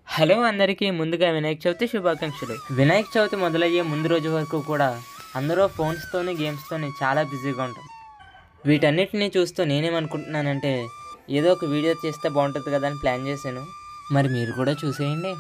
Hello అందరికీ ముందుగా వినాయక చవితి శుభాకాంక్షలు. వినాయక చవితి మొదలయ్యే ముందు రోజు వరకు కూడా అందరూ ఫోన్స్తోని గేమ్స్తోని చాలా బిజీగా ఉంటాం. వీటన్నిటిని చూస్తూ నేనేమనుకుంటున్నానంటే ఏదో ఒక వీడియో చేస్తే బాగుంటుంది కదా అని ప్లాన్ చేశాను. మరి మీరు కూడా చూసేయండి.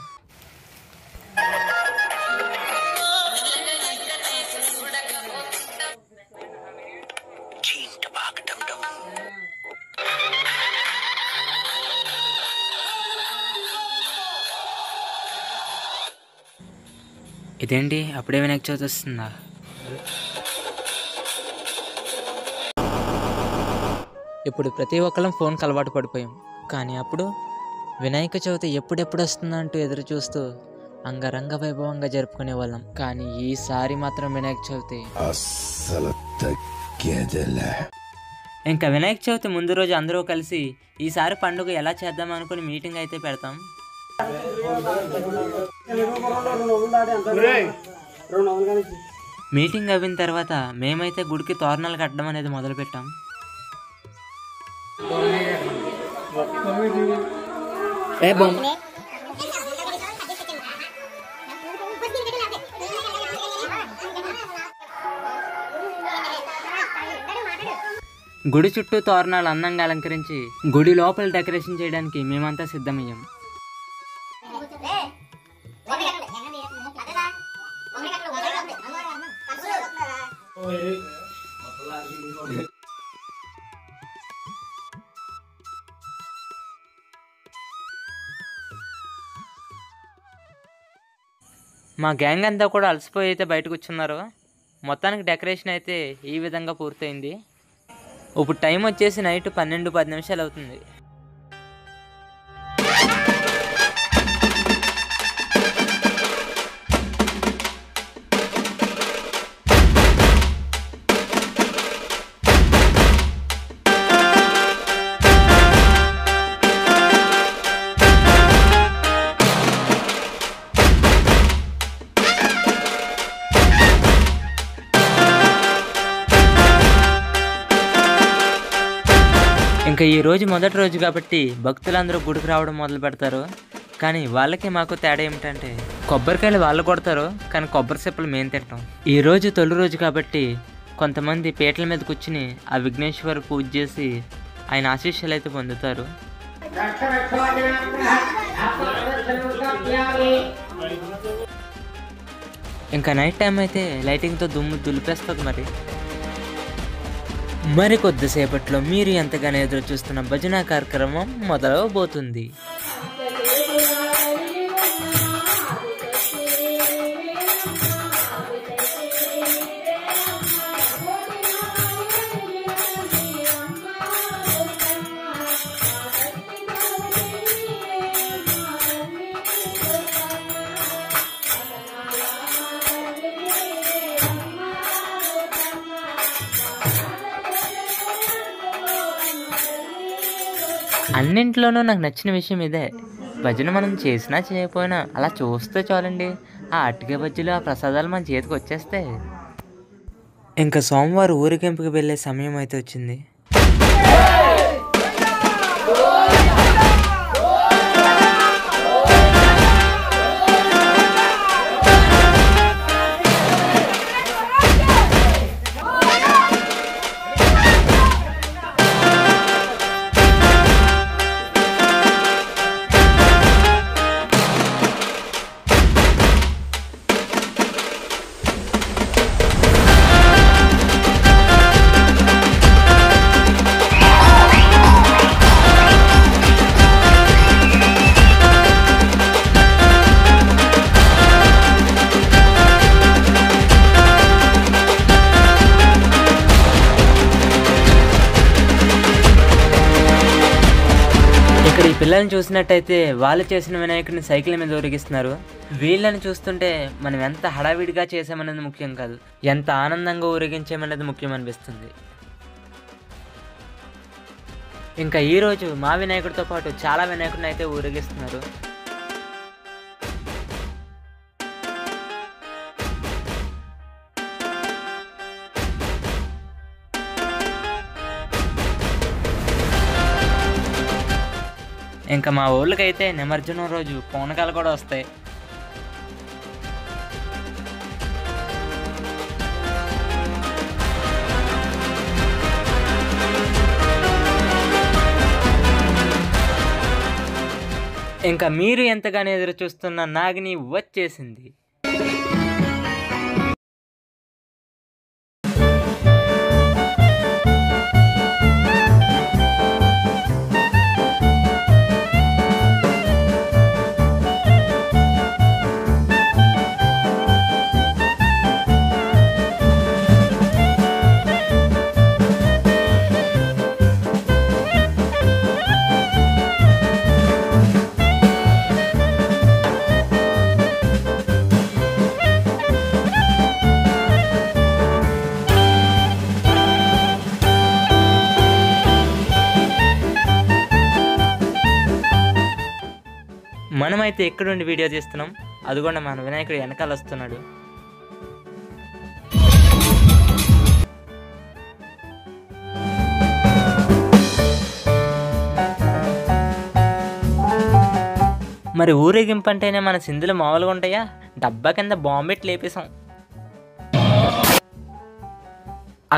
ఇదేంటి అప్పుడే వినాయక చవితి వస్తుందా? ఇప్పుడు ప్రతి ఒక్కళ్ళం ఫోన్కి అలవాటు పడిపోయాం. కానీ అప్పుడు వినాయక చవితి ఎప్పుడెప్పుడు వస్తుందా అంటూ ఎదురు చూస్తూ అంగరంగ వైభవంగా జరుపుకునే వాళ్ళం. కానీ ఈసారి మాత్రం వినాయక చవితి ఇంకా వినాయక చవితి ముందు రోజు అందరూ కలిసి ఈసారి పండుగ ఎలా చేద్దాం అనుకుని మీటింగ్ అయితే పెడతాం. మీటింగ్ అయిన తర్వాత మేమైతే గుడికి తోరణాలు కట్టడం అనేది మొదలు పెట్టాం. గుడి చుట్టూ తోరణాలు అందంగా అలంకరించి గుడి లోపల డెకరేషన్ చేయడానికి మేమంతా సిద్ధమయ్యాం. మా గ్యాంగ్ అంతా కూడా అలసిపోయి అయితే బయటకు వచ్చున్నారు. మొత్తానికి డెకరేషన్ అయితే ఈ విధంగా పూర్తయింది. ఇప్పుడు టైం వచ్చేసి నైట్ 12:10 అవుతుంది. ఇంకా ఈ రోజు మొదటి రోజు కాబట్టి భక్తులందరూ గుడికి రావడం మొదలు పెడతారు. కానీ వాళ్ళకి మాకు తేడా ఏమిటంటే కొబ్బరికాయలు వాళ్ళు కొడతారు, కానీ కొబ్బరి సిప్పలు మేము తింటాం. ఈ రోజు తొలి రోజు కాబట్టి కొంతమంది పీటల మీద కూర్చుని ఆ విఘ్నేశ్వర పూజ చేసి ఆయన ఆశీస్సులు అయితే పొందుతారు. ఇంకా నైట్ టైం అయితే లైటింగ్తో దుమ్ము దులిపేస్తుంది. మరి కొద్దిసేపట్లో మీరు ఎంతగానో ఎదురు చూస్తున్న భజన కార్యక్రమం మొదలవబోతుంది. అన్నింట్లోనూ నాకు నచ్చిన విషయం ఇదే, భజన మనం చేసినా చేయకపోయినా అలా చూస్తే చాలండి, ఆ అట్టిక బజ్జీలు ఆ ప్రసాదాలు మన చేతికి వచ్చేస్తే. ఇంకా సోమవారం ఊరికెంపుకి వెళ్ళే సమయం అయితే వచ్చింది. ఇక్కడ ఈ పిల్లల్ని చూసినట్టయితే వాళ్ళు చేసిన వినాయకుడిని సైకిల్ మీద ఊరేగిస్తున్నారు. వీళ్ళని చూస్తుంటే మనం ఎంత హడావిడిగా చేసామనేది ముఖ్యం కాదు, ఎంత ఆనందంగా ఊరేగించామనేది ముఖ్యం అనిపిస్తుంది. ఇంకా ఈరోజు మా వినాయకుడితో పాటు చాలా వినాయకుడిని అయితే ఊరేగిస్తున్నారు. ఇంకా మా ఊళ్ళకైతే నిమజ్జనం రోజు పూనకాలు కూడా వస్తాయి. ఇంకా మీరు ఎంతగానో ఎదురు చూస్తున్న నాగిని వచ్చేసింది. మనమైతే ఎక్కడుండి వీడియో తీస్తున్నాం, అదిగోండి మన వినాయకుడు వెనకాల వస్తున్నాడు. మరి ఊరేగింపు అంటేనే మన సింధులు మామూలుగా ఉంటాయా? డబ్బా కింద బాంబెట్ లేపేశాం.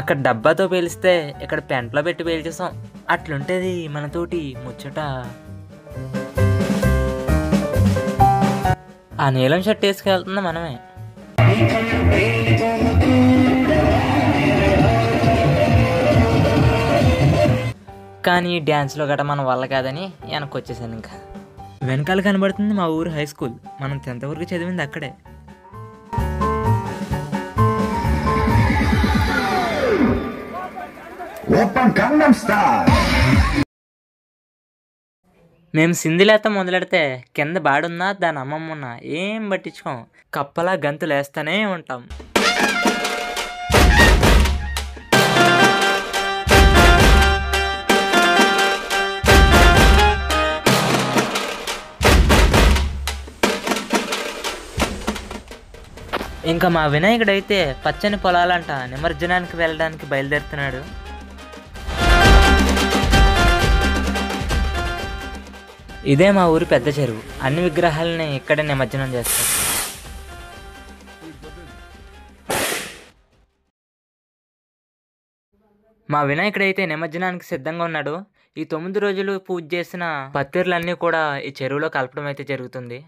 అక్కడ డబ్బాతో పేలిస్తే ఇక్కడ పెంట్లో పెట్టి పేల్చేసాం. అట్లుంటేది మనతోటి ముచ్చట. ఆ నీలం షర్ట్ వేసుకెళ్తుంది మనమే. కానీ డ్యాన్స్లో గట్రా మన వల్ల కాదని వెనక్కి వచ్చేసాను. ఇంకా వెనకాల కనబడుతుంది మా ఊరు హై స్కూల్. మనం 10th వరకు చదివింది అక్కడే. మేము సింధిలేత మొదలెడితే కింద బాడున్నా దాని అమ్మమ్మ ఉన్నా ఏం పట్టించుకోం. కప్పలా గంతులు వేస్తూనే ఉంటాం. ఇంకా మా వినాయకుడు అయితే పచ్చని పొలాలంట నిమజ్జనానికి వెళ్ళడానికి బయలుదేరుతున్నాడు. ఇదే మా ఊరి పెద్ద చెరువు. అన్ని విగ్రహాలని ఇక్కడే నిమజ్జనం చేస్తారు. మా వినాయకుడు అయితే నిమజ్జనానికి సిద్ధంగా ఉన్నాడు. ఈ 9 రోజులు పూజ చేసిన పత్తిర్లన్నీ కూడా ఈ చెరువులో కలపడం అయితే జరుగుతుంది.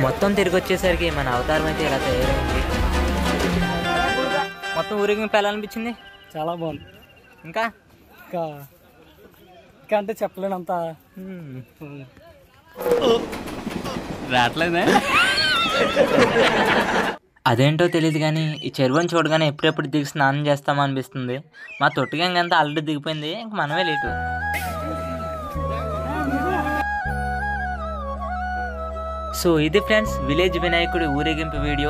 మొత్తం తిరిగి వచ్చేసరికి మన అవతారం అయితే ఇలా తయారైంది. మొత్తం ఊరేగింపు ఎలా అనిపించింది? చాలా బాగుంది. ఇంకా అంటే చెప్పలేనంత రావట్లేదే. అదేంటో తెలియదు కానీ ఈ చెరువుని చూడగానే ఎప్పుడెప్పుడు దిగి స్నానం చేస్తామో అనిపిస్తుంది. మా తొట్టిగంగ అంతా ఆల్రెడీ దిగిపోయింది. ఇంక మనమే లేటు. సో ఇది ఫ్రెండ్స్ విలేజ్ వినాయకుడి ఊరేగింపు వీడియో.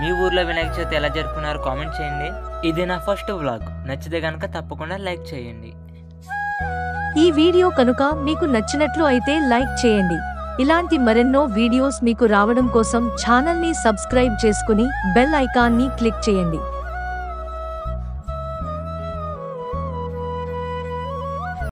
మీ ఊర్లో వినాయక చవితి ఎలా జరుపుకున్నారో కామెంట్ చేయండి. ఇది నా ఫస్ట్ వ్లాగ్. నచ్చితే కనుక తప్పకుండా లైక్ చేయండి. ఈ వీడియో కనుక మీకు నచ్చినట్లు అయితే లైక్ చేయండి. ఇలాంటి మరెన్నో వీడియోస్ మీకు రావడం కోసం ఛానల్ ని సబ్స్క్రైబ్ చేసుకుని బెల్ ఐకాన్ ని క్లిక్ చేయండి.